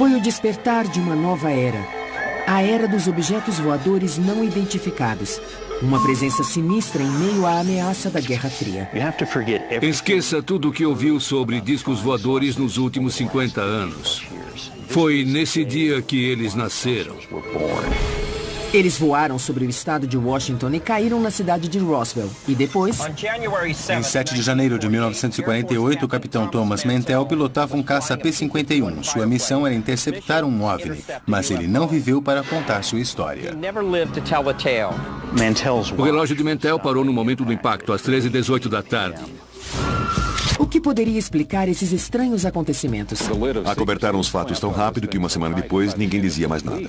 Foi o despertar de uma nova era. A era dos objetos voadores não identificados. Uma presença sinistra em meio à ameaça da Guerra Fria. Esqueça tudo o que ouviu sobre discos voadores nos últimos 50 anos. Foi nesse dia que eles nasceram. Eles voaram sobre o estado de Washington e caíram na cidade de Roswell. E depois... Em 7 de janeiro de 1948, o capitão Thomas Mantell pilotava um caça P-51. Sua missão era interceptar um OVNI, mas ele não viveu para contar sua história. O relógio de Mantell parou no momento do impacto, às 13h18 da tarde. O que poderia explicar esses estranhos acontecimentos? Acobertaram os fatos tão rápido que uma semana depois ninguém dizia mais nada.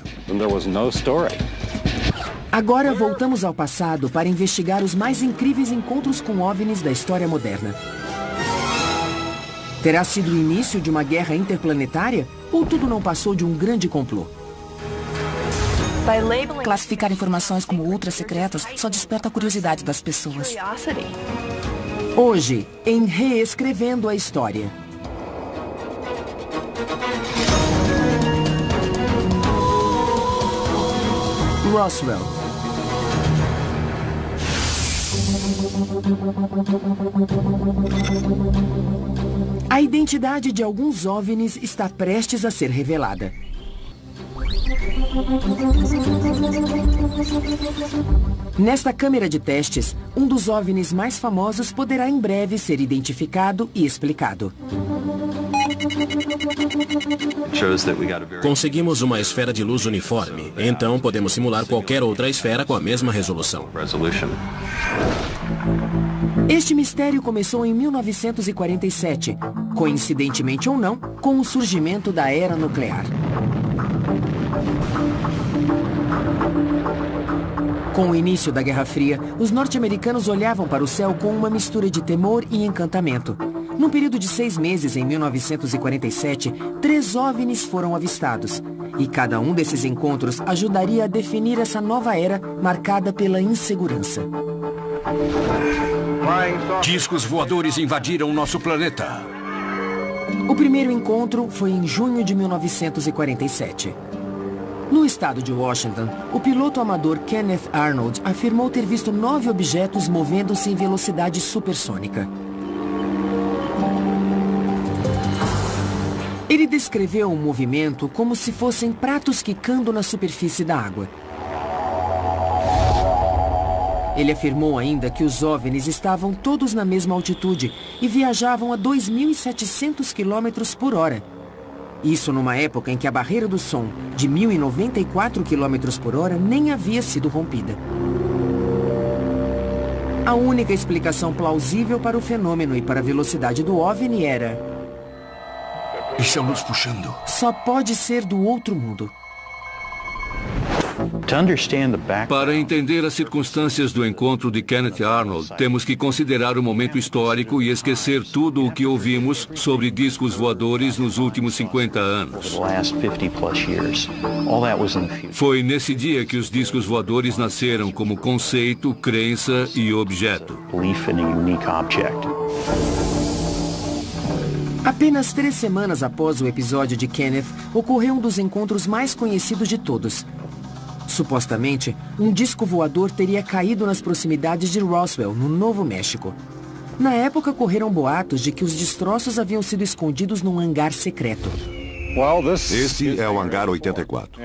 Agora voltamos ao passado para investigar os mais incríveis encontros com OVNIs da história moderna. Terá sido o início de uma guerra interplanetária ou tudo não passou de um grande complô? Classificar informações como ultra-secretas só desperta a curiosidade das pessoas. Hoje, em Reescrevendo a História. Roswell. A identidade de alguns OVNIs está prestes a ser revelada. Nesta câmera de testes, um dos OVNIs mais famosos poderá em breve ser identificado e explicado. Conseguimos uma esfera de luz uniforme, então podemos simular qualquer outra esfera com a mesma resolução. Este mistério começou em 1947, coincidentemente ou não, com o surgimento da era nuclear. Com o início da Guerra Fria, os norte-americanos olhavam para o céu com uma mistura de temor e encantamento. Num período de 6 meses, em 1947, 3 OVNIs foram avistados. E cada um desses encontros ajudaria a definir essa nova era marcada pela insegurança. Discos voadores invadiram nosso planeta. O primeiro encontro foi em junho de 1947. No estado de Washington, o piloto amador Kenneth Arnold afirmou ter visto 9 objetos movendo-se em velocidade supersônica. Ele descreveu o movimento como se fossem pratos quicando na superfície da água. Ele afirmou ainda que os OVNIs estavam todos na mesma altitude e viajavam a 2.700 km por hora. Isso numa época em que a barreira do som, de 1.094 km por hora, nem havia sido rompida. A única explicação plausível para o fenômeno e para a velocidade do OVNI era... Estão nos puxando. Só pode ser do outro mundo. Para entender as circunstâncias do encontro de Kenneth Arnold, temos que considerar o momento histórico e esquecer tudo o que ouvimos sobre discos voadores nos últimos 50 anos. Foi nesse dia que os discos voadores nasceram como conceito, crença e objeto. Apenas 3 semanas após o episódio de Kenneth, ocorreu um dos encontros mais conhecidos de todos. Supostamente, um disco voador teria caído nas proximidades de Roswell, no Novo México. Na época, correram boatos de que os destroços haviam sido escondidos num hangar secreto. Este é o hangar 84.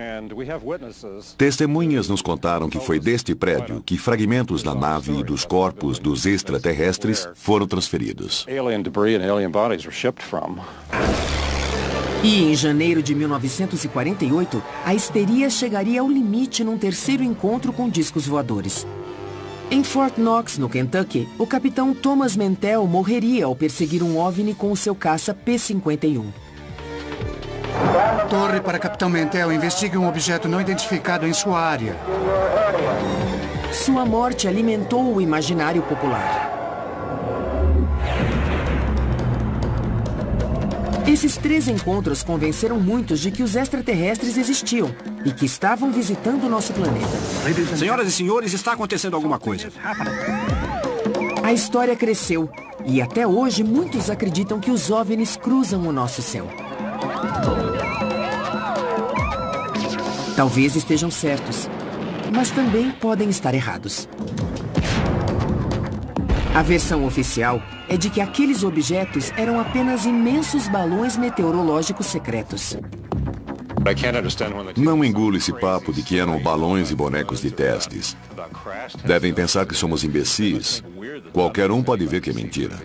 Testemunhas nos contaram que foi deste prédio que fragmentos da nave e dos corpos dos extraterrestres foram transferidos. E em janeiro de 1948, a histeria chegaria ao limite num terceiro encontro com discos voadores. Em Fort Knox, no Kentucky, o capitão Thomas Mantell morreria ao perseguir um OVNI com o seu caça P-51. Torre para Capitão Mantell, investigue um objeto não identificado em sua área. Sua morte alimentou o imaginário popular. Esses 3 encontros convenceram muitos de que os extraterrestres existiam e que estavam visitando o nosso planeta. Senhoras e senhores, está acontecendo alguma coisa. A história cresceu e até hoje muitos acreditam que os OVNIs cruzam o nosso céu. Talvez estejam certos, mas também podem estar errados. A versão oficial é de que aqueles objetos eram apenas imensos balões meteorológicos secretos. Não engulo esse papo de que eram balões e bonecos de testes. Devem pensar que somos imbecis. Qualquer um pode ver que é mentira.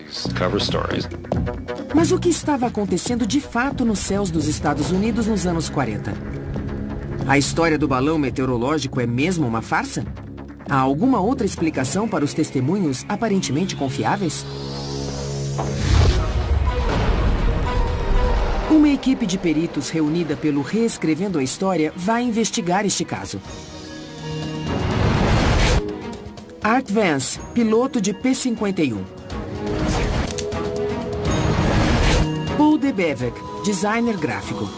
Mas o que estava acontecendo de fato nos céus dos Estados Unidos nos anos 40? A história do balão meteorológico é mesmo uma farsa? Há alguma outra explicação para os testemunhos aparentemente confiáveis? Uma equipe de peritos reunida pelo Reescrevendo a História vai investigar este caso. Art Vance, piloto de P-51. Paul DeBevec, designer gráfico.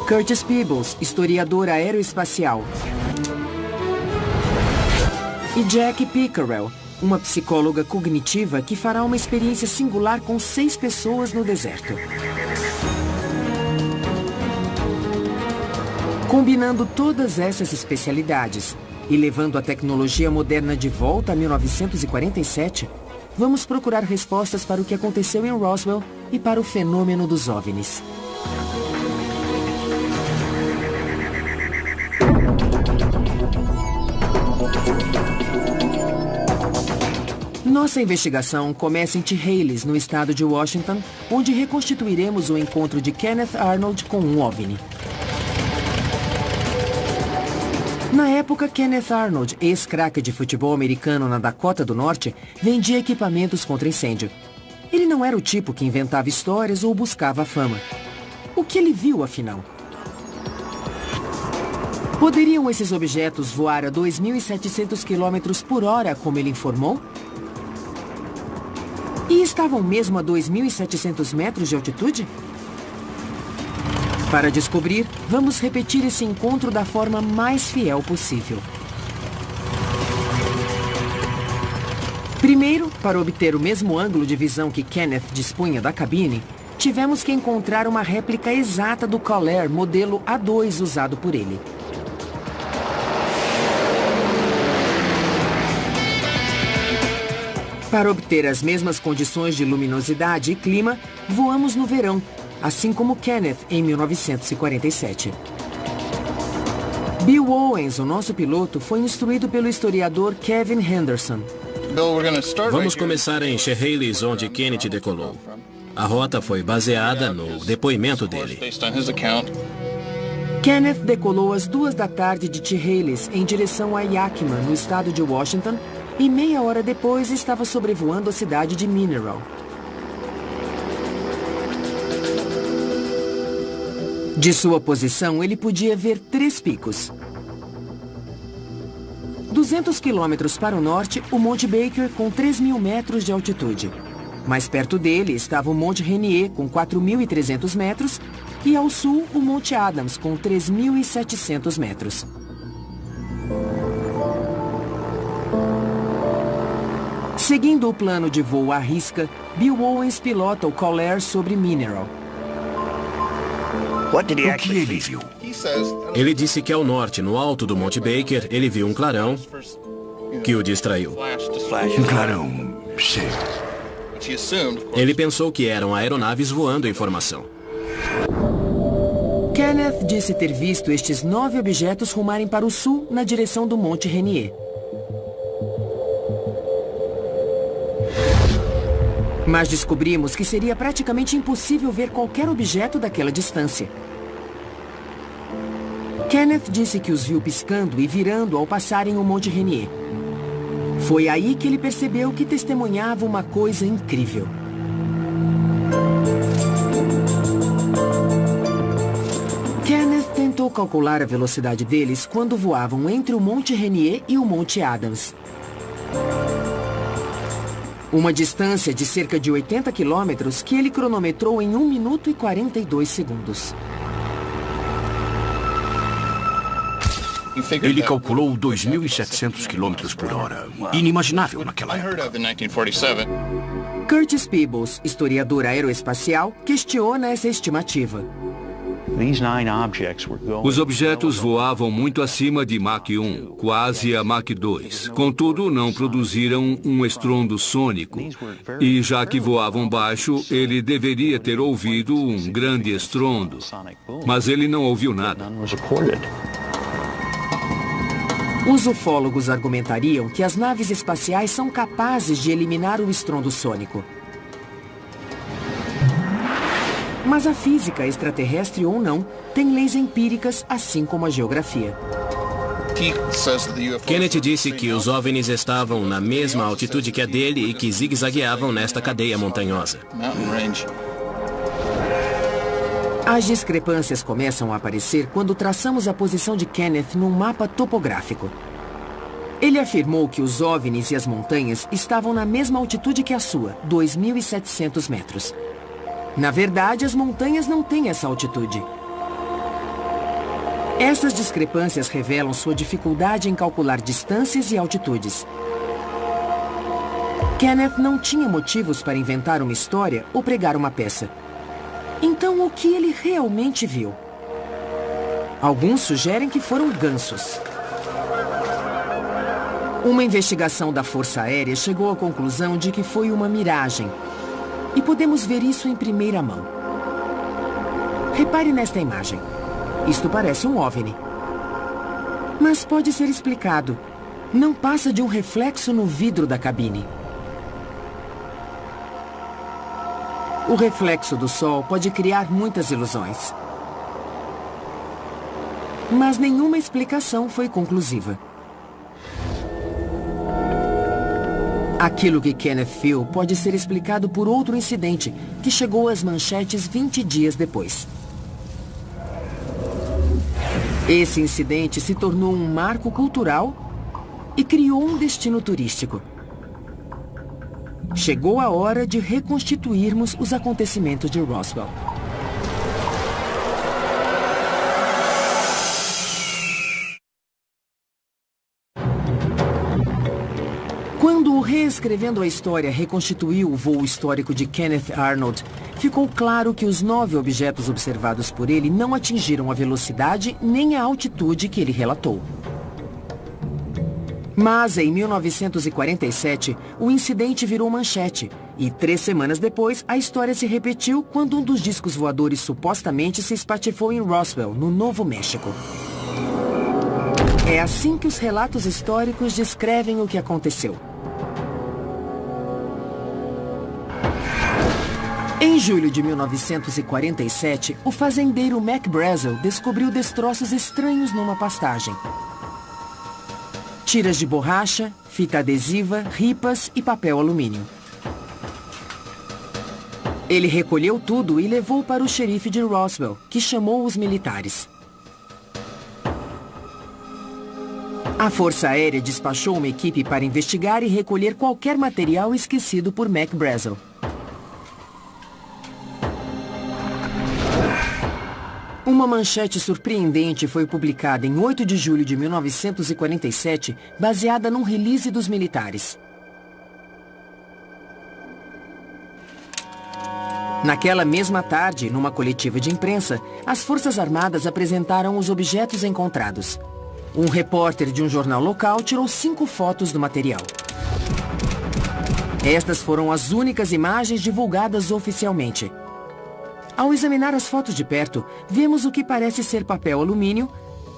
Curtis Peebles, historiador aeroespacial. E Jack Pickerel, uma psicóloga cognitiva que fará uma experiência singular com 6 pessoas no deserto. Combinando todas essas especialidades e levando a tecnologia moderna de volta a 1947, vamos procurar respostas para o que aconteceu em Roswell e para o fenômeno dos OVNIs. Nossa investigação começa em Chehalis, no estado de Washington, onde reconstituiremos o encontro de Kenneth Arnold com um OVNI. Na época, Kenneth Arnold, ex-craque de futebol americano na Dakota do Norte, vendia equipamentos contra incêndio. Ele não era o tipo que inventava histórias ou buscava a fama. O que ele viu, afinal? Poderiam esses objetos voar a 2.700 km por hora, como ele informou? E estavam mesmo a 2.700 metros de altitude? Para descobrir, vamos repetir esse encontro da forma mais fiel possível. Primeiro, para obter o mesmo ângulo de visão que Kenneth dispunha da cabine, tivemos que encontrar uma réplica exata do Caller modelo A2 usado por ele. Para obter as mesmas condições de luminosidade e clima, voamos no verão, assim como Kenneth em 1947. Bill Owens, o nosso piloto, foi instruído pelo historiador Kevin Henderson. Vamos começar em Chehalis, onde Kenneth decolou. A rota foi baseada no depoimento dele. Kenneth decolou às 2 da tarde de Chehalis em direção a Yakima, no estado de Washington, e meia hora depois estava sobrevoando a cidade de Mineral. De sua posição, ele podia ver 3 picos. 200 quilômetros para o norte, o Monte Baker com 3.000 metros de altitude. Mais perto dele estava o Monte Rainier com 4.300 metros e ao sul o Monte Adams com 3.700 metros. Seguindo o plano de voo à risca, Bill Owens pilota o Caller sobre Mineral. O que ele viu? Ele disse que ao norte, no alto do Monte Baker, ele viu um clarão que o distraiu. Um clarão, sei. Ele pensou que eram aeronaves voando em formação. Kenneth disse ter visto estes 9 objetos rumarem para o sul na direção do Monte Rainier. Mas descobrimos que seria praticamente impossível ver qualquer objeto daquela distância. Kenneth disse que os viu piscando e virando ao passarem o Monte Rainier. Foi aí que ele percebeu que testemunhava uma coisa incrível. Kenneth tentou calcular a velocidade deles quando voavam entre o Monte Rainier e o Monte Adams. Uma distância de cerca de 80 quilômetros que ele cronometrou em 1 minuto e 42 segundos. Ele calculou 2.700 km por hora. Inimaginável naquela época. Curtis Peebles, historiador aeroespacial, questiona essa estimativa. Os objetos voavam muito acima de Mach 1, quase a Mach 2. Contudo, não produziram um estrondo sônico. E já que voavam baixo, ele deveria ter ouvido um grande estrondo. Mas ele não ouviu nada. Os ufólogos argumentariam que as naves espaciais são capazes de eliminar o estrondo sônico. Mas a física, extraterrestre ou não, tem leis empíricas, assim como a geografia. Kenneth disse que os OVNIs estavam na mesma altitude que a dele e que zigue-zagueavam nesta cadeia montanhosa. As discrepâncias começam a aparecer quando traçamos a posição de Kenneth num mapa topográfico. Ele afirmou que os OVNIs e as montanhas estavam na mesma altitude que a sua, 2.700 metros. Na verdade, as montanhas não têm essa altitude. Essas discrepâncias revelam sua dificuldade em calcular distâncias e altitudes. Kenneth não tinha motivos para inventar uma história ou pregar uma peça. Então, o que ele realmente viu? Alguns sugerem que foram gansos. Uma investigação da Força Aérea chegou à conclusão de que foi uma miragem. E podemos ver isso em primeira mão. Repare nesta imagem. Isto parece um OVNI. Mas pode ser explicado. Não passa de um reflexo no vidro da cabine. O reflexo do Sol pode criar muitas ilusões. Mas nenhuma explicação foi conclusiva. Aquilo que Kenneth viu pode ser explicado por outro incidente que chegou às manchetes 20 dias depois. Esse incidente se tornou um marco cultural e criou um destino turístico. Chegou a hora de reconstituirmos os acontecimentos de Roswell. Quando o Reescrevendo a História reconstituiu o voo histórico de Kenneth Arnold, ficou claro que os 9 objetos observados por ele não atingiram a velocidade nem a altitude que ele relatou. Mas, em 1947, o incidente virou manchete. E 3 semanas depois, a história se repetiu quando um dos discos voadores supostamente se espatifou em Roswell, no Novo México. É assim que os relatos históricos descrevem o que aconteceu. Em julho de 1947, o fazendeiro Mac Brazel descobriu destroços estranhos numa pastagem. Tiras de borracha, fita adesiva, ripas e papel alumínio. Ele recolheu tudo e levou para o xerife de Roswell, que chamou os militares. A Força Aérea despachou uma equipe para investigar e recolher qualquer material esquecido por Mac Brazel. Uma manchete surpreendente foi publicada em 8 de julho de 1947, baseada num release dos militares. Naquela mesma tarde, numa coletiva de imprensa, as Forças Armadas apresentaram os objetos encontrados. Um repórter de um jornal local tirou 5 fotos do material. Estas foram as únicas imagens divulgadas oficialmente. Ao examinar as fotos de perto, vemos o que parece ser papel alumínio,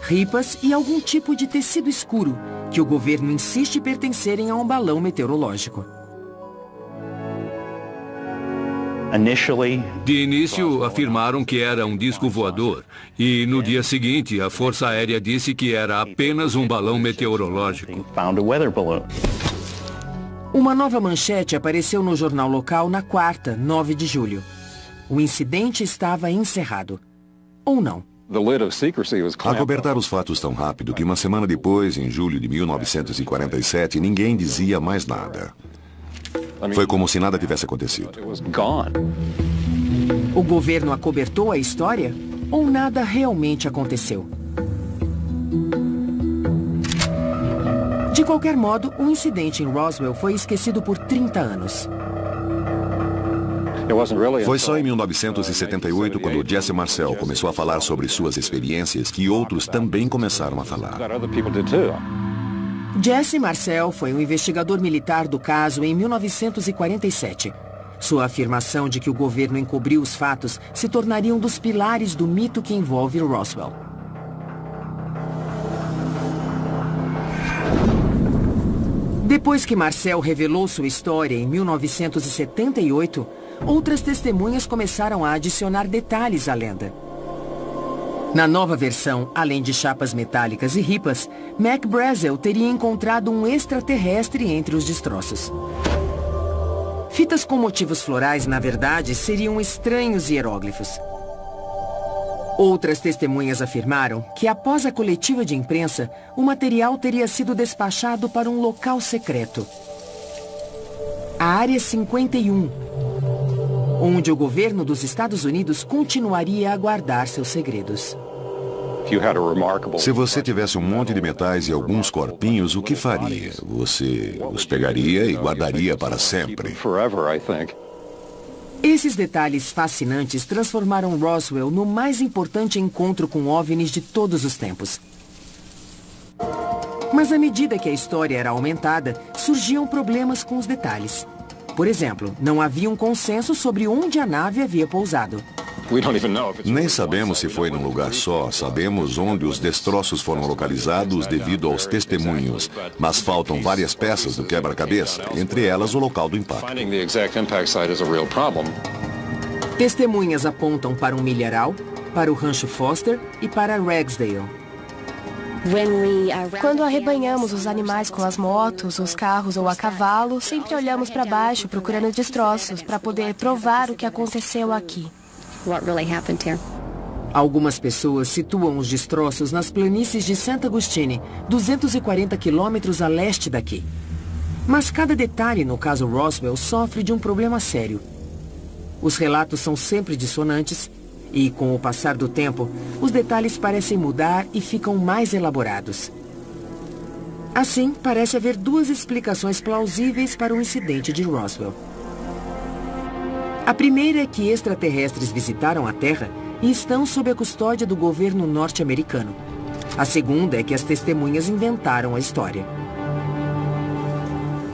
ripas e algum tipo de tecido escuro, que o governo insiste pertencerem a um balão meteorológico. De início, afirmaram que era um disco voador. E no dia seguinte, a Força Aérea disse que era apenas um balão meteorológico. Uma nova manchete apareceu no jornal local na quarta, 9 de julho. O incidente estava encerrado. Ou não. Acobertar os fatos tão rápido que uma semana depois, em julho de 1947, ninguém dizia mais nada. Foi como se nada tivesse acontecido. O governo acobertou a história? Ou nada realmente aconteceu? De qualquer modo, o incidente em Roswell foi esquecido por 30 anos. Foi só em 1978, quando Jesse Marcel começou a falar sobre suas experiências, que outros também começaram a falar. Jesse Marcel foi um investigador militar do caso em 1947. Sua afirmação de que o governo encobriu os fatos se tornaria um dos pilares do mito que envolve Roswell. Depois que Marcel revelou sua história em 1978, outras testemunhas começaram a adicionar detalhes à lenda. Na nova versão, além de chapas metálicas e ripas, Mac Brazel teria encontrado um extraterrestre entre os destroços. Fitas com motivos florais, na verdade, seriam estranhos hieróglifos. Outras testemunhas afirmaram que, após a coletiva de imprensa, o material teria sido despachado para um local secreto. A Área 51, onde o governo dos Estados Unidos continuaria a guardar seus segredos. Se você tivesse um monte de metais e alguns corpinhos, o que faria? Você os pegaria e guardaria para sempre. Esses detalhes fascinantes transformaram Roswell no mais importante encontro com OVNIs de todos os tempos. Mas à medida que a história era aumentada, surgiam problemas com os detalhes. Por exemplo, não havia um consenso sobre onde a nave havia pousado. Nem sabemos se foi num lugar só, sabemos onde os destroços foram localizados devido aos testemunhos, mas faltam várias peças do quebra-cabeça, entre elas o local do impacto. Testemunhas apontam para um milharal, para o Rancho Foster e para Ragsdale. Quando arrebanhamos os animais com as motos, os carros ou a cavalo, sempre olhamos para baixo procurando destroços para poder provar o que aconteceu aqui. Algumas pessoas situam os destroços nas planícies de St. Augustine, 240 quilômetros a leste daqui. Mas cada detalhe no caso Roswell sofre de um problema sério. Os relatos são sempre dissonantes e, com o passar do tempo, os detalhes parecem mudar e ficam mais elaborados. Assim, parece haver duas explicações plausíveis para o incidente de Roswell. A primeira é que extraterrestres visitaram a Terra e estão sob a custódia do governo norte-americano. A segunda é que as testemunhas inventaram a história.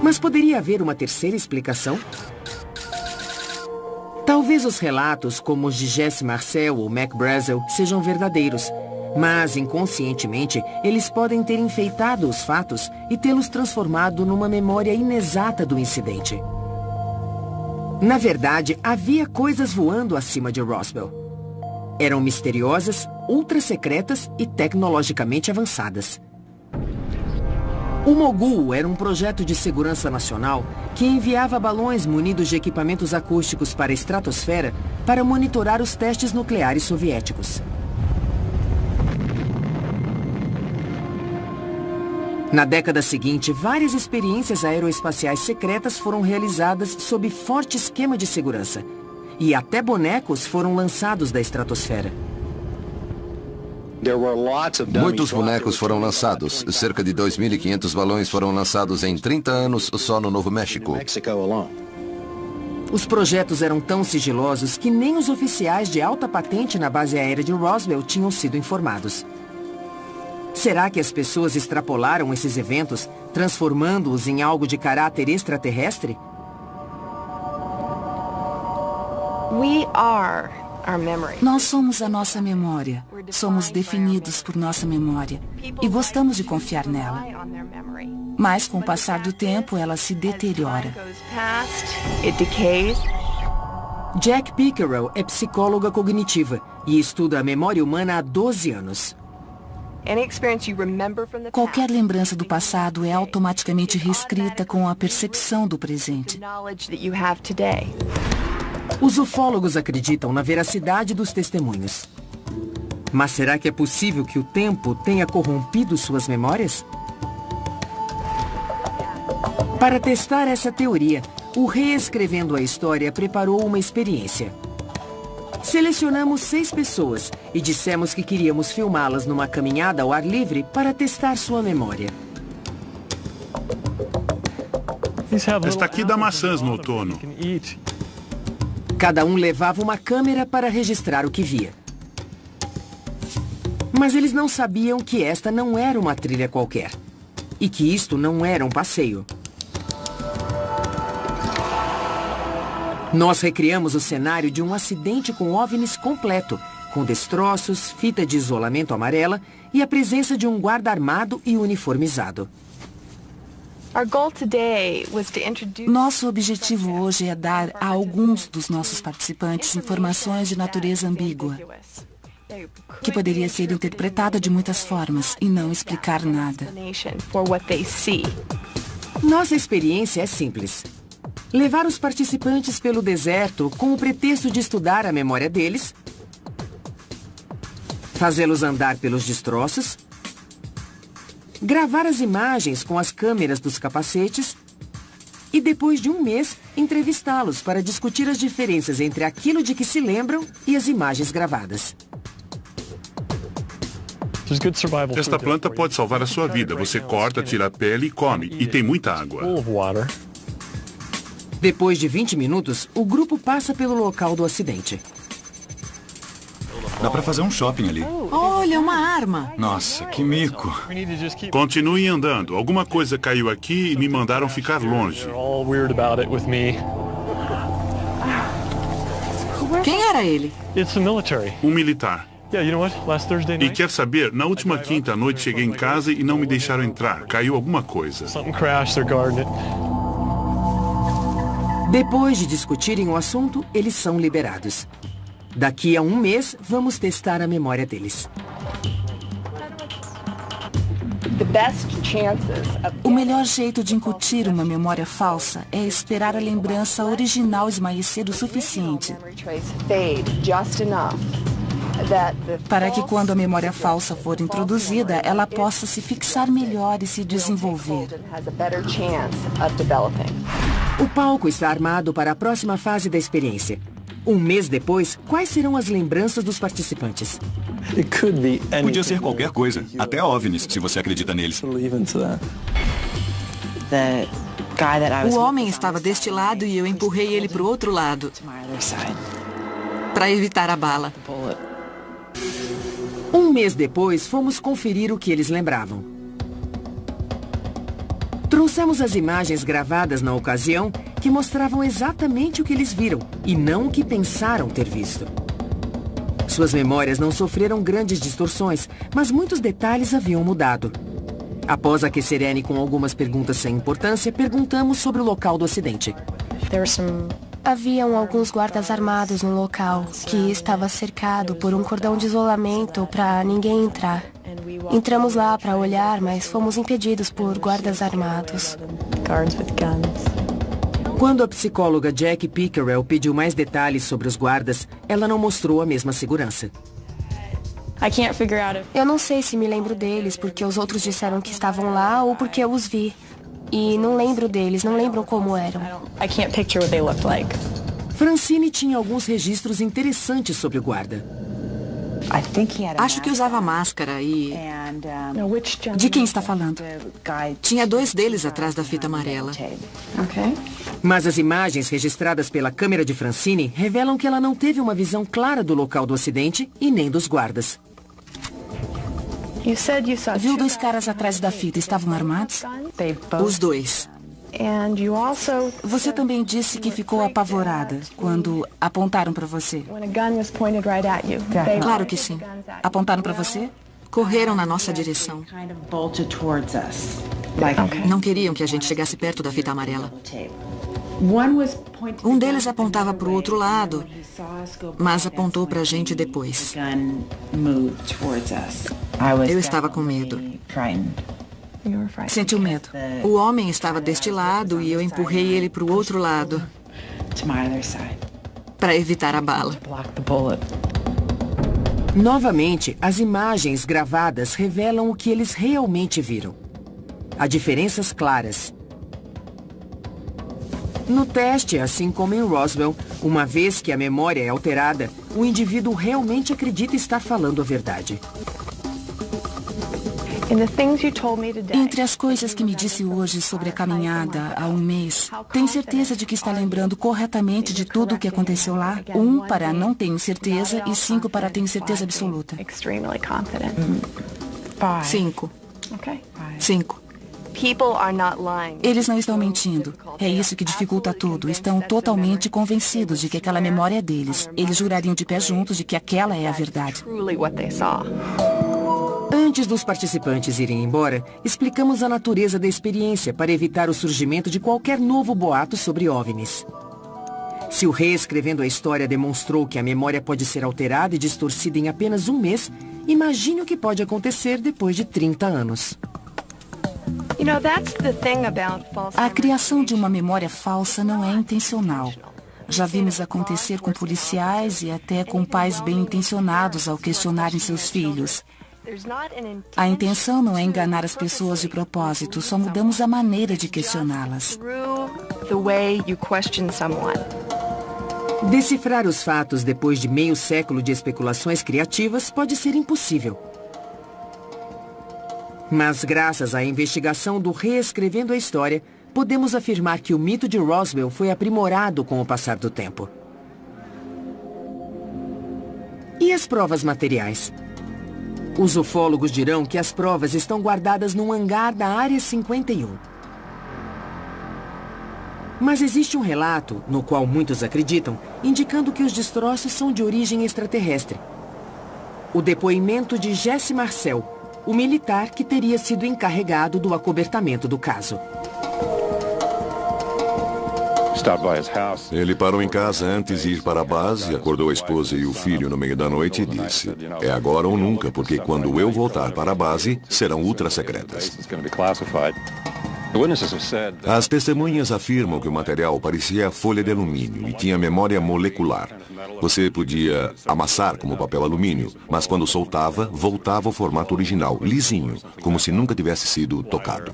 Mas poderia haver uma terceira explicação? Talvez os relatos, como os de Jesse Marcel ou Mac Brazel, sejam verdadeiros, mas inconscientemente eles podem ter enfeitado os fatos e tê-los transformado numa memória inexata do incidente. Na verdade, havia coisas voando acima de Roswell. Eram misteriosas, ultra-secretas e tecnologicamente avançadas. O Mogul era um projeto de segurança nacional que enviava balões munidos de equipamentos acústicos para a estratosfera para monitorar os testes nucleares soviéticos. Na década seguinte, várias experiências aeroespaciais secretas foram realizadas sob forte esquema de segurança. E até bonecos foram lançados da estratosfera. Muitos bonecos foram lançados. Cerca de 2.500 balões foram lançados em 30 anos só no Novo México. Os projetos eram tão sigilosos que nem os oficiais de alta patente na base aérea de Roswell tinham sido informados. Será que as pessoas extrapolaram esses eventos, transformando-os em algo de caráter extraterrestre? Nós somos a nossa memória. Somos definidos por nossa memória. E gostamos de confiar nela. Mas, com o passar do tempo, ela se deteriora. Jack Pickerel é psicóloga cognitiva e estuda a memória humana há 12 anos. Qualquer lembrança do passado é automaticamente reescrita com a percepção do presente. Os ufólogos acreditam na veracidade dos testemunhos. Mas será que é possível que o tempo tenha corrompido suas memórias? Para testar essa teoria, o Reescrevendo a História preparou uma experiência. Selecionamos 6 pessoas e dissemos que queríamos filmá-las numa caminhada ao ar livre para testar sua memória. Esta aqui dá maçãs no outono. Cada um levava uma câmera para registrar o que via. Mas eles não sabiam que esta não era uma trilha qualquer. E que isto não era um passeio. Nós recriamos o cenário de um acidente com OVNIs completo, com destroços, fita de isolamento amarela e a presença de um guarda armado e uniformizado. Nosso objetivo hoje é dar a alguns dos nossos participantes informações de natureza ambígua, que poderia ser interpretada de muitas formas e não explicar nada. Nossa experiência é simples. Levar os participantes pelo deserto com o pretexto de estudar a memória deles, fazê-los andar pelos destroços, gravar as imagens com as câmeras dos capacetes e, depois de um mês, entrevistá-los para discutir as diferenças entre aquilo de que se lembram e as imagens gravadas. Esta planta pode salvar a sua vida. Você corta, tira a pele e come. E tem muita água. Depois de 20 minutos, o grupo passa pelo local do acidente. Dá pra fazer um shopping ali. Olha, uma arma. Nossa, que mico. Continuem andando. Alguma coisa caiu aqui e me mandaram ficar longe. Quem era ele? Um militar. E quer saber, na última quinta-noite cheguei em casa e não me deixaram entrar. Caiu alguma coisa. Depois de discutirem o assunto, eles são liberados. Daqui a um mês, vamos testar a memória deles. O melhor jeito de incutir uma memória falsa é esperar a lembrança original esmaecer o suficiente para que, quando a memória falsa for introduzida, ela possa se fixar melhor e se desenvolver. O palco está armado para a próxima fase da experiência. Um mês depois, quais serão as lembranças dos participantes? Podia ser qualquer coisa, até OVNIs, se você acredita neles. O homem estava deste lado e eu empurrei ele para o outro lado, para evitar a bala. Um mês depois, fomos conferir o que eles lembravam. Trouxemos as imagens gravadas na ocasião que mostravam exatamente o que eles viram e não o que pensaram ter visto. Suas memórias não sofreram grandes distorções, mas muitos detalhes haviam mudado. Após aquecer Annie com algumas perguntas sem importância, perguntamos sobre o local do acidente. Haviam alguns guardas armados no local, que estava cercado por um cordão de isolamento para ninguém entrar. Entramos lá para olhar, mas fomos impedidos por guardas armados. Quando a psicóloga Jack Pickerel pediu mais detalhes sobre os guardas, ela não mostrou a mesma segurança. Eu não sei se me lembro deles porque os outros disseram que estavam lá ou porque eu os vi. E não lembro deles, não lembro como eram. Francine tinha alguns registros interessantes sobre o guarda. Acho que usava máscara e... De quem está falando? Tinha 2 deles atrás da fita amarela. Mas as imagens registradas pela câmera de Francine revelam que ela não teve uma visão clara do local do acidente e nem dos guardas. Viu 2 caras atrás da fita, estavam armados? Os 2. Você também disse que ficou apavorada quando apontaram para você. Claro que sim. Apontaram para você? Correram na nossa direção. Não queriam que a gente chegasse perto da fita amarela. Um deles apontava para o outro lado, mas apontou para a gente depois. Eu estava com medo. Sentiu medo? O homem estava deste lado e eu empurrei ele para o outro lado, para evitar a bala. Novamente, as imagens gravadas revelam o que eles realmente viram. Há diferenças claras. No teste, assim como em Roswell, uma vez que a memória é alterada, o indivíduo realmente acredita estar falando a verdade. Entre as coisas que me disse hoje sobre a caminhada há um mês, tem certeza de que está lembrando corretamente de tudo o que aconteceu lá? 1 para não tenho certeza e 5 para tenho certeza absoluta. 5. 5. Eles não estão mentindo. É isso que dificulta tudo. Estão totalmente convencidos de que aquela memória é deles. Eles jurariam de pé juntos de que aquela é a verdade. Antes dos participantes irem embora, explicamos a natureza da experiência para evitar o surgimento de qualquer novo boato sobre OVNIs. Se o reescrevendo a história demonstrou que a memória pode ser alterada e distorcida em apenas um mês, imagine o que pode acontecer depois de 30 anos. A criação de uma memória falsa não é intencional. Já vimos acontecer com policiais e até com pais bem intencionados ao questionarem seus filhos. A intenção não é enganar as pessoas de propósito, só mudamos a maneira de questioná-las. Decifrar os fatos depois de meio século de especulações criativas pode ser impossível. Mas graças à investigação do Reescrevendo a História, podemos afirmar que o mito de Roswell foi aprimorado com o passar do tempo. E as provas materiais? Os ufólogos dirão que as provas estão guardadas num hangar da Área 51. Mas existe um relato, no qual muitos acreditam, indicando que os destroços são de origem extraterrestre. O depoimento de Jesse Marcel, o militar que teria sido encarregado do acobertamento do caso. Ele parou em casa antes de ir para a base, acordou a esposa e o filho no meio da noite e disse: "É agora ou nunca, porque quando eu voltar para a base, serão ultra-secretas." As testemunhas afirmam que o material parecia folha de alumínio e tinha memória molecular. Você podia amassar como papel alumínio, mas quando soltava, voltava ao formato original, lisinho, como se nunca tivesse sido tocado.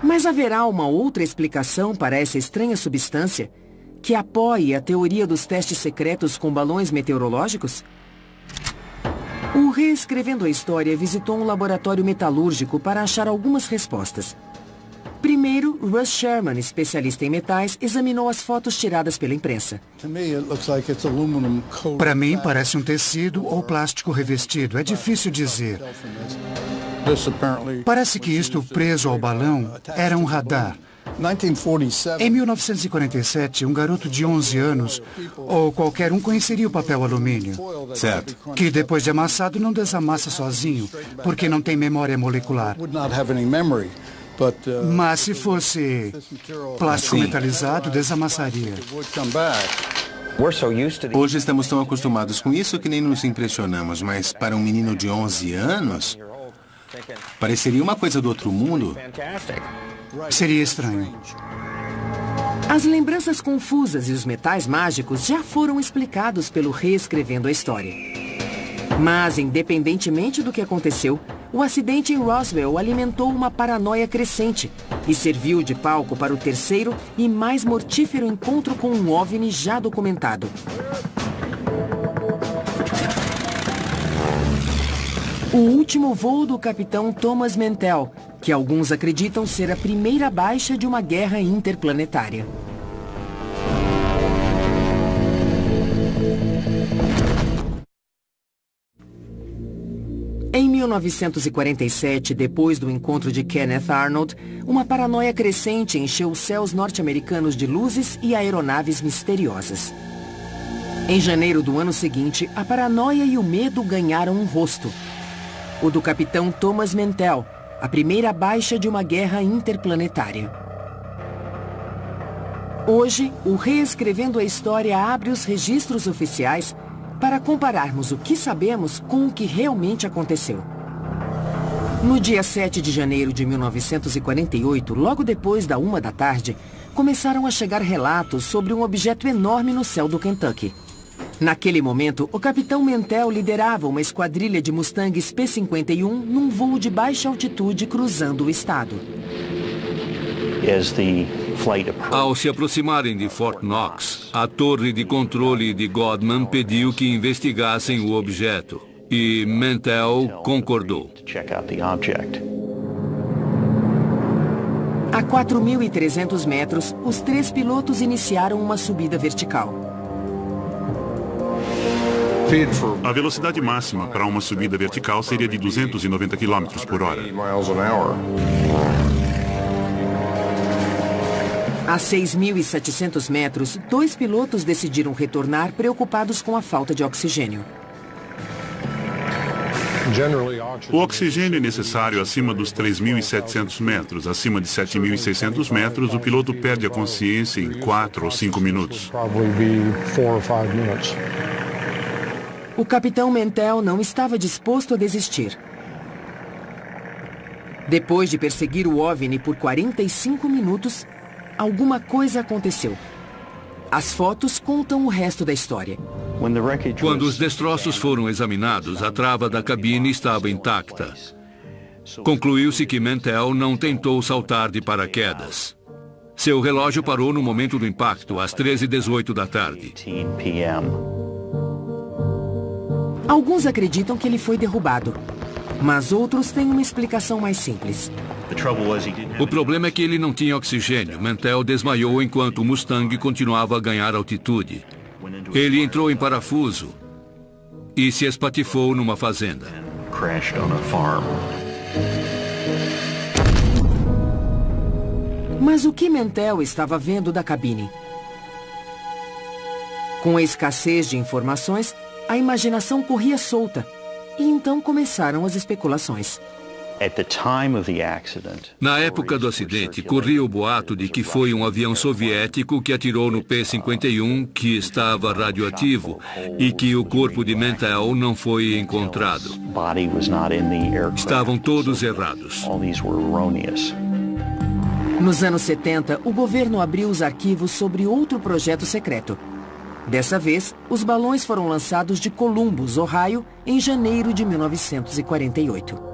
Mas haverá uma outra explicação para essa estranha substância que apoie a teoria dos testes secretos com balões meteorológicos? O Reescrevendo a História visitou um laboratório metalúrgico para achar algumas respostas. Primeiro, Russ Sherman, especialista em metais, examinou as fotos tiradas pela imprensa. Para mim, parece um tecido ou plástico revestido. É difícil dizer. Parece que isto preso ao balão era um radar. Em 1947, um garoto de 11 anos, ou qualquer um, conheceria o papel alumínio. Certo. Que depois de amassado não desamassa sozinho, porque não tem memória molecular. Mas se fosse plástico metalizado, desamassaria. Hoje estamos tão acostumados com isso que nem nos impressionamos, mas para um menino de 11 anos, pareceria uma coisa do outro mundo. Seria estranho. As lembranças confusas e os metais mágicos já foram explicados pelo Reescrevendo a História. Mas, independentemente do que aconteceu, o acidente em Roswell alimentou uma paranoia crescente e serviu de palco para o terceiro e mais mortífero encontro com um OVNI já documentado. O último voo do capitão Thomas Mantell, que alguns acreditam ser a primeira baixa de uma guerra interplanetária. Em 1947, depois do encontro de Kenneth Arnold, uma paranoia crescente encheu os céus norte-americanos de luzes e aeronaves misteriosas. Em janeiro do ano seguinte, a paranoia e o medo ganharam um rosto. O do capitão Thomas Mantell, a primeira baixa de uma guerra interplanetária. Hoje, o Reescrevendo a História abre os registros oficiais para compararmos o que sabemos com o que realmente aconteceu. No dia 7 de janeiro de 1948, logo depois da 1 da tarde, começaram a chegar relatos sobre um objeto enorme no céu do Kentucky. Naquele momento, o capitão Mantell liderava uma esquadrilha de Mustangs P-51 num voo de baixa altitude cruzando o estado. Ao se aproximarem de Fort Knox, a torre de controle de Godman pediu que investigassem o objeto. e Mantell concordou. A 4.300 metros, os 3 pilotos iniciaram uma subida vertical. A velocidade máxima para uma subida vertical seria de 290 km por hora. A 6.700 metros, 2 pilotos decidiram retornar preocupados com a falta de oxigênio. O oxigênio é necessário acima dos 3.700 metros. Acima de 7.600 metros, o piloto perde a consciência em 4 ou 5 minutos. O capitão Mantell não estava disposto a desistir. Depois de perseguir o OVNI por 45 minutos, alguma coisa aconteceu. As fotos contam o resto da história. Quando os destroços foram examinados, a trava da cabine estava intacta. Concluiu-se que Mantell não tentou saltar de paraquedas. Seu relógio parou no momento do impacto, às 13h18 da tarde. Alguns acreditam que ele foi derrubado, mas outros têm uma explicação mais simples. O problema é que ele não tinha oxigênio. Mantell desmaiou enquanto o Mustang continuava a ganhar altitude. Ele entrou em parafuso e se espatifou numa fazenda. Mas o que Mantell estava vendo da cabine? Com a escassez de informações, a imaginação corria solta e então começaram as especulações. Na época do acidente, corria o boato de que foi um avião soviético que atirou no P-51, que estava radioativo, e que o corpo de Mantell não foi encontrado. Estavam todos errados. Nos anos 70, o governo abriu os arquivos sobre outro projeto secreto. Dessa vez, os balões foram lançados de Columbus, Ohio, em janeiro de 1948.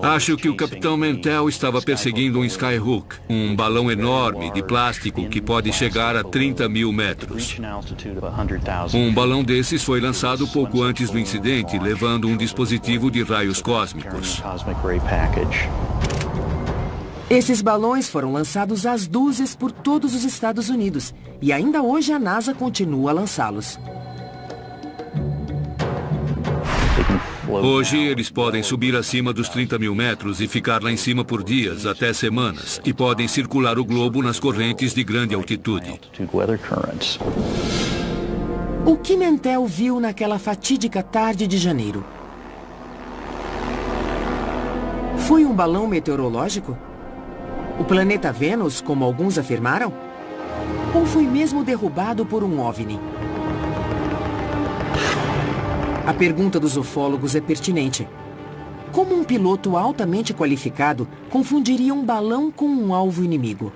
Acho que o capitão Mantell estava perseguindo um Skyhook, um balão enorme de plástico que pode chegar a 30 mil metros. Um balão desses foi lançado pouco antes do incidente, levando um dispositivo de raios cósmicos. Esses balões foram lançados às dúzias por todos os Estados Unidos e ainda hoje a NASA continua a lançá-los. Hoje, eles podem subir acima dos 30 mil metros e ficar lá em cima por dias, até semanas, e podem circular o globo nas correntes de grande altitude. O que Mantell viu naquela fatídica tarde de janeiro? Foi um balão meteorológico? O planeta Vênus, como alguns afirmaram? Ou foi mesmo derrubado por um OVNI? A pergunta dos ufólogos é pertinente. Como um piloto altamente qualificado confundiria um balão com um alvo inimigo?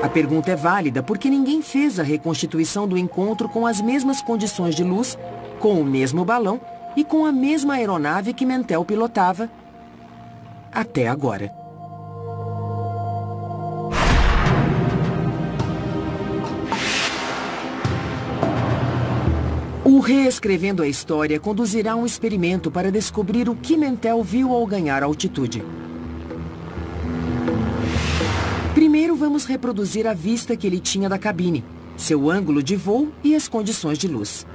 A pergunta é válida porque ninguém fez a reconstituição do encontro com as mesmas condições de luz, com o mesmo balão e com a mesma aeronave que Mantell pilotava até agora. O Reescrevendo a História conduzirá um experimento para descobrir o que Mantell viu ao ganhar altitude. Primeiro vamos reproduzir a vista que ele tinha da cabine, seu ângulo de voo e as condições de luz.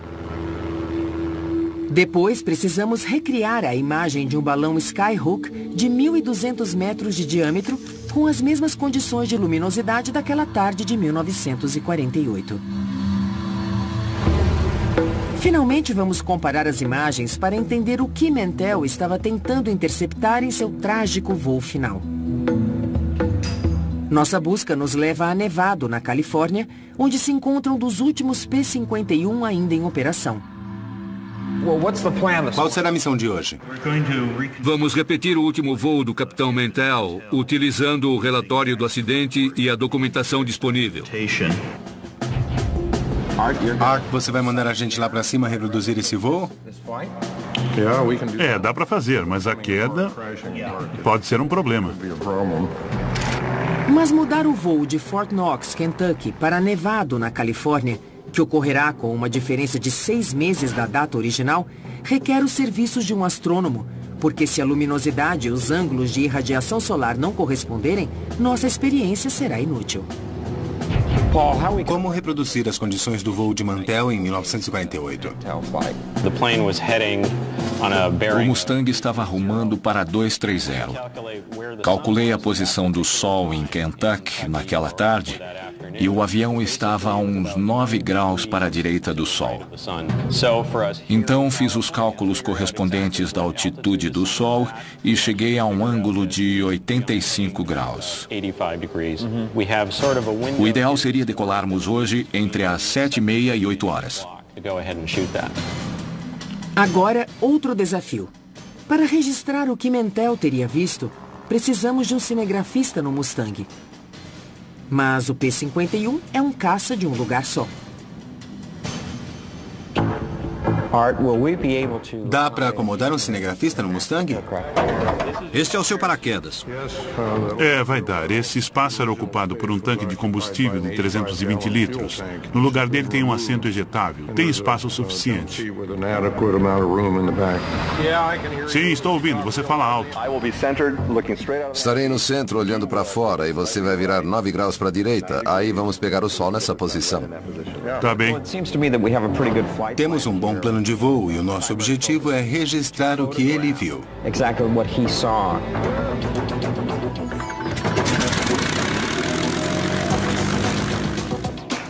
Depois precisamos recriar a imagem de um balão Skyhook de 1.200 metros de diâmetro com as mesmas condições de luminosidade daquela tarde de 1948. Finalmente vamos comparar as imagens para entender o que Mantell estava tentando interceptar em seu trágico voo final. Nossa busca nos leva a Nevado, na Califórnia, onde se encontram dos últimos P-51 ainda em operação. Qual será a missão de hoje? Vamos repetir o último voo do capitão Mantell, utilizando o relatório do acidente e a documentação disponível. Art, você vai mandar a gente lá para cima reproduzir esse voo? Dá para fazer, mas a queda pode ser um problema. Mas mudar o voo de Fort Knox, Kentucky, para Nevado, na Califórnia, que ocorrerá com uma diferença de 6 meses da data original, requer os serviços de um astrônomo, porque se a luminosidade e os ângulos de irradiação solar não corresponderem, nossa experiência será inútil. Como reproduzir as condições do voo de Mantell em 1948? O Mustang estava rumando para 230. Calculei a posição do Sol em Kentucky naquela tarde e o avião estava a uns 9 graus para a direita do Sol. Então fiz os cálculos correspondentes da altitude do Sol e cheguei a um ângulo de 85 graus. O ideal seria decolarmos hoje entre as 7h30 e 8 horas. Agora, outro desafio. Para registrar o que Mantell teria visto, precisamos de um cinegrafista no Mustang. Mas o P-51 é um caça de um lugar só. Dá para acomodar um cinegrafista no Mustang? Este é o seu paraquedas. Vai dar. Esse espaço era ocupado por um tanque de combustível de 320 litros. No lugar dele tem um assento ejetável. Tem espaço suficiente. Sim, estou ouvindo. Você fala alto. Estarei no centro olhando para fora e você vai virar 9 graus para a direita. Aí vamos pegar o sol nessa posição. Tá bem. Temos um bom plano de voo e o nosso objetivo é registrar o que ele viu.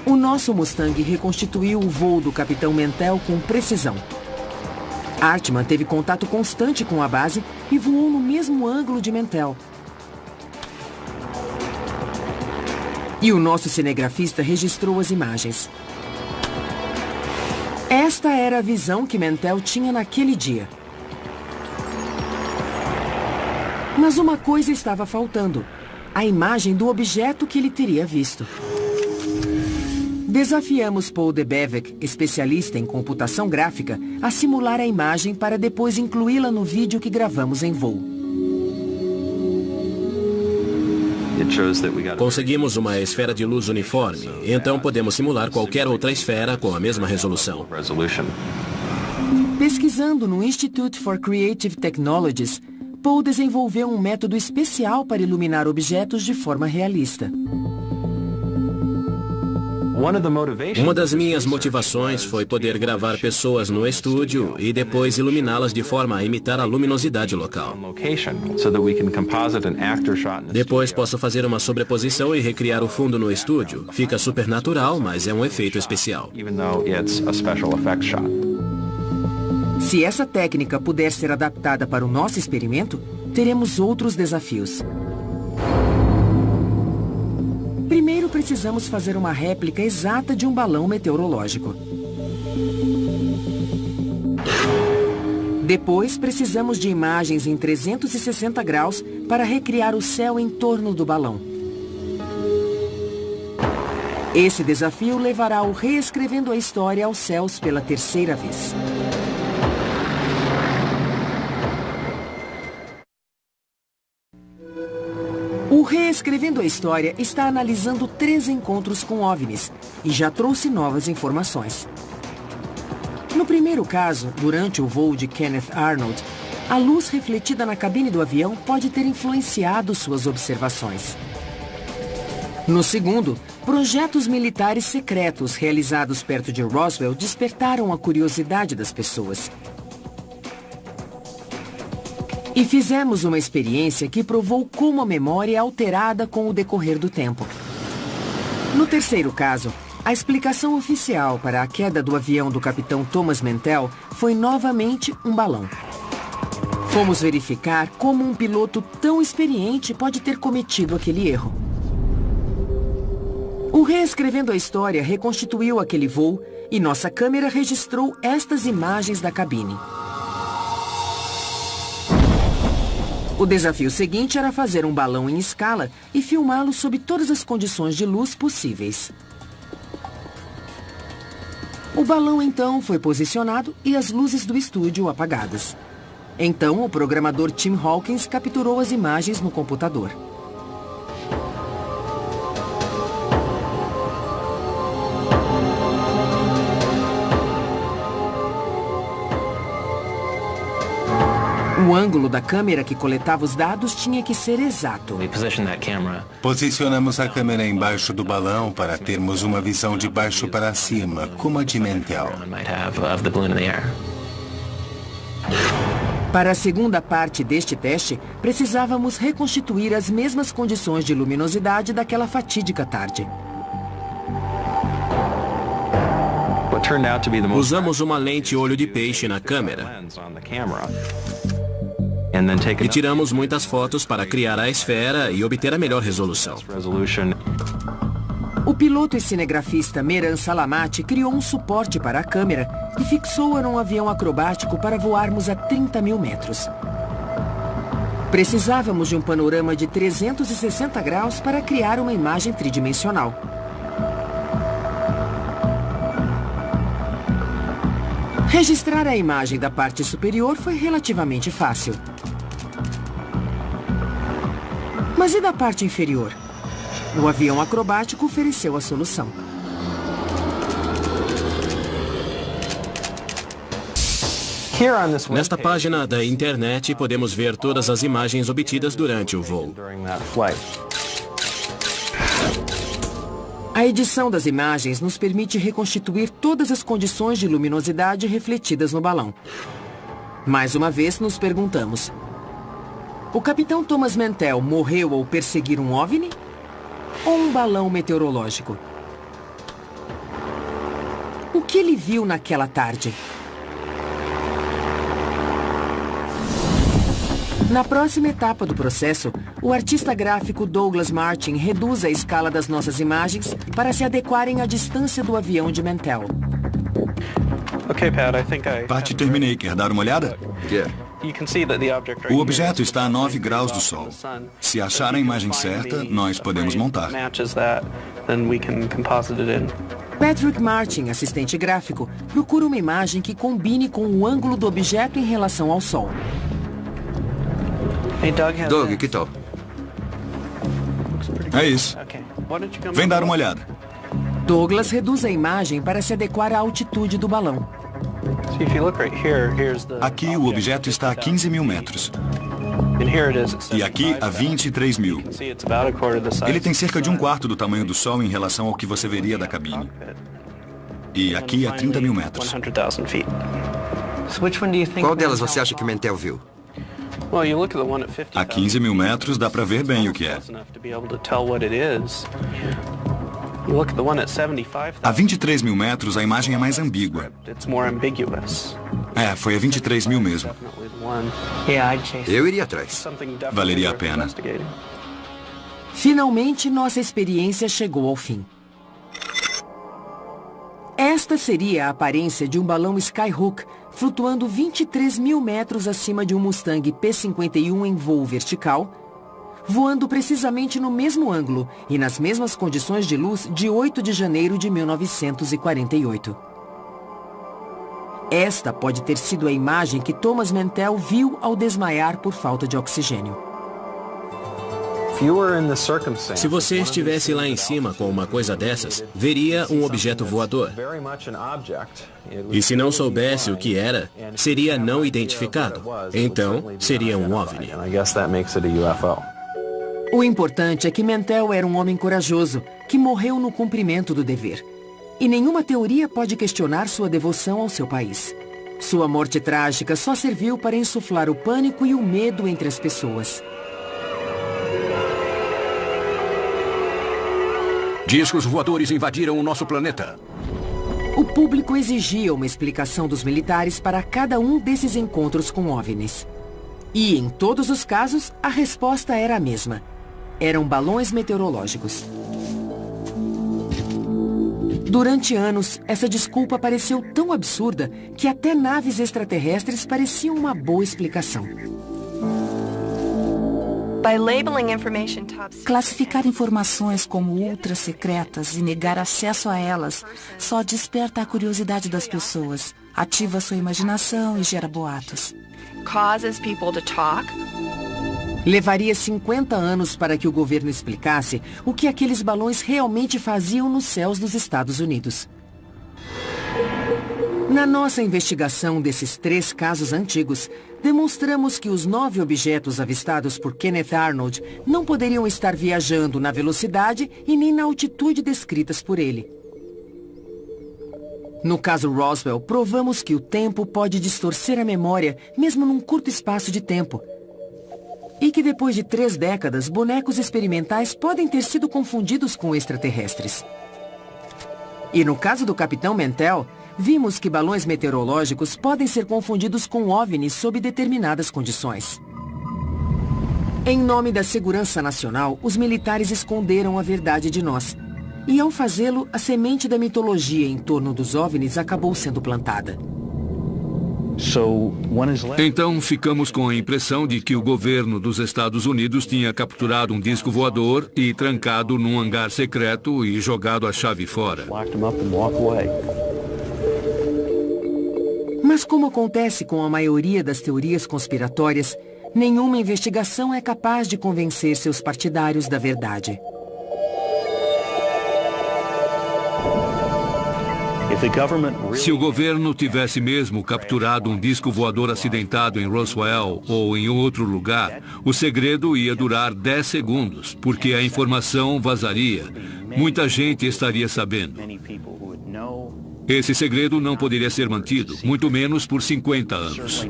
O nosso Mustang reconstituiu o voo do capitão Mantell com precisão. Hartmann teve contato constante com a base e voou no mesmo ângulo de Mantell. E o nosso cinegrafista registrou as imagens. Esta era a visão que Mantell tinha naquele dia. Mas uma coisa estava faltando: a imagem do objeto que ele teria visto. Desafiamos Paul Debevec, especialista em computação gráfica, a simular a imagem para depois incluí-la no vídeo que gravamos em voo. Conseguimos uma esfera de luz uniforme, então podemos simular qualquer outra esfera com a mesma resolução. Pesquisando no Institute for Creative Technologies, Paul desenvolveu um método especial para iluminar objetos de forma realista. Uma das minhas motivações foi poder gravar pessoas no estúdio e depois iluminá-las de forma a imitar a luminosidade local. Depois posso fazer uma sobreposição e recriar o fundo no estúdio. Fica super natural, mas é um efeito especial. Se essa técnica puder ser adaptada para o nosso experimento, teremos outros desafios. Primeiro, precisamos fazer uma réplica exata de um balão meteorológico. Depois, precisamos de imagens em 360 graus para recriar o céu em torno do balão. Esse desafio levará ao Reescrevendo a História aos céus pela 3ª vez. O Reescrevendo a História está analisando 3 encontros com OVNIs e já trouxe novas informações. No primeiro caso, durante o voo de Kenneth Arnold, a luz refletida na cabine do avião pode ter influenciado suas observações. No segundo, projetos militares secretos realizados perto de Roswell despertaram a curiosidade das pessoas. E fizemos uma experiência que provou como a memória é alterada com o decorrer do tempo. No terceiro caso, a explicação oficial para a queda do avião do capitão Thomas Mantell foi novamente um balão. Fomos verificar como um piloto tão experiente pode ter cometido aquele erro. O Reescrevendo a História reconstituiu aquele voo e nossa câmera registrou estas imagens da cabine. O desafio seguinte era fazer um balão em escala e filmá-lo sob todas as condições de luz possíveis. O balão então foi posicionado e as luzes do estúdio apagadas. Então o programador Tim Hawkins capturou as imagens no computador. O ângulo da câmera que coletava os dados tinha que ser exato. Posicionamos a câmera embaixo do balão para termos uma visão de baixo para cima, como a de Mantell. Para a segunda parte deste teste, precisávamos reconstituir as mesmas condições de luminosidade daquela fatídica tarde. Usamos uma lente olho de peixe na câmera. E tiramos muitas fotos para criar a esfera e obter a melhor resolução. O piloto e cinegrafista Meran Salamati criou um suporte para a câmera e fixou-a num avião acrobático para voarmos a 30 mil metros. Precisávamos de um panorama de 360 graus para criar uma imagem tridimensional. Registrar a imagem da parte superior foi relativamente fácil. Mas e da parte inferior? O avião acrobático ofereceu a solução. Nesta página da internet, podemos ver todas as imagens obtidas durante o voo. A edição das imagens nos permite reconstituir todas as condições de luminosidade refletidas no balão. Mais uma vez, nos perguntamos: o capitão Thomas Mantell morreu ao perseguir um OVNI? Ou um balão meteorológico? O que ele viu naquela tarde? Na próxima etapa do processo, o artista gráfico Douglas Martin reduz a escala das nossas imagens para se adequarem à distância do avião de Mantell. Pat, terminei. Quer dar uma olhada? Quer. O objeto está a 9 graus do Sol. Se achar a imagem certa, nós podemos montar. Patrick Martin, assistente gráfico, procura uma imagem que combine com o ângulo do objeto em relação ao Sol. Doug, que tal? É isso. Vem dar uma olhada. Douglas reduz a imagem para se adequar à altitude do balão. Aqui o objeto está a 15 mil metros. E aqui a 23 mil. Ele tem cerca de 1/4 do tamanho do Sol em relação ao que você veria da cabine. E aqui a 30 mil metros. Qual delas você acha que Mantell viu? A 15 mil metros dá para ver bem o que é. A 23 mil metros a imagem é mais ambígua. É, foi a 23 mil mesmo. Eu iria atrás. Valeria a pena. Finalmente, nossa experiência chegou ao fim. Esta seria a aparência de um balão Skyhook flutuando 23 mil metros acima de um Mustang P-51 em voo vertical, voando precisamente no mesmo ângulo e nas mesmas condições de luz de 8 de janeiro de 1948. Esta pode ter sido a imagem que Thomas Mantell viu ao desmaiar por falta de oxigênio. Se você estivesse lá em cima com uma coisa dessas, veria um objeto voador. E se não soubesse o que era, seria não identificado. Então, seria um OVNI. O importante é que Mantell era um homem corajoso, que morreu no cumprimento do dever. E nenhuma teoria pode questionar sua devoção ao seu país. Sua morte trágica só serviu para insuflar o pânico e o medo entre as pessoas. Discos voadores invadiram o nosso planeta. O público exigia uma explicação dos militares para cada um desses encontros com OVNIs. E, em todos os casos, a resposta era a mesma. Eram balões meteorológicos. Durante anos, essa desculpa pareceu tão absurda que até naves extraterrestres pareciam uma boa explicação. Classificar informações como ultra secretas e negar acesso a elas só desperta a curiosidade das pessoas, ativa sua imaginação e gera boatos. Levaria 50 anos para que o governo explicasse o que aqueles balões realmente faziam nos céus dos Estados Unidos. Na nossa investigação desses 3 casos antigos, demonstramos que os 9 objetos avistados por Kenneth Arnold não poderiam estar viajando na velocidade e nem na altitude descritas por ele. No caso Roswell, provamos que o tempo pode distorcer a memória, mesmo num curto espaço de tempo. E que depois de 3 décadas, bonecos experimentais podem ter sido confundidos com extraterrestres. E no caso do Capitão Mantell, vimos que balões meteorológicos podem ser confundidos com OVNIs sob determinadas condições. Em nome da segurança nacional, os militares esconderam a verdade de nós. E ao fazê-lo, a semente da mitologia em torno dos OVNIs acabou sendo plantada. Então ficamos com a impressão de que o governo dos Estados Unidos tinha capturado um disco voador e trancado num hangar secreto e jogado a chave fora. Mas como acontece com a maioria das teorias conspiratórias, nenhuma investigação é capaz de convencer seus partidários da verdade. Se o governo tivesse mesmo capturado um disco voador acidentado em Roswell ou em outro lugar, o segredo ia durar 10 segundos, porque a informação vazaria. Muita gente estaria sabendo. Esse segredo não poderia ser mantido, muito menos por 50 anos.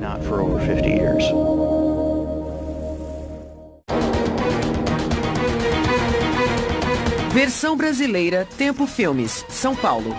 Versão brasileira, Tempo Filmes, São Paulo.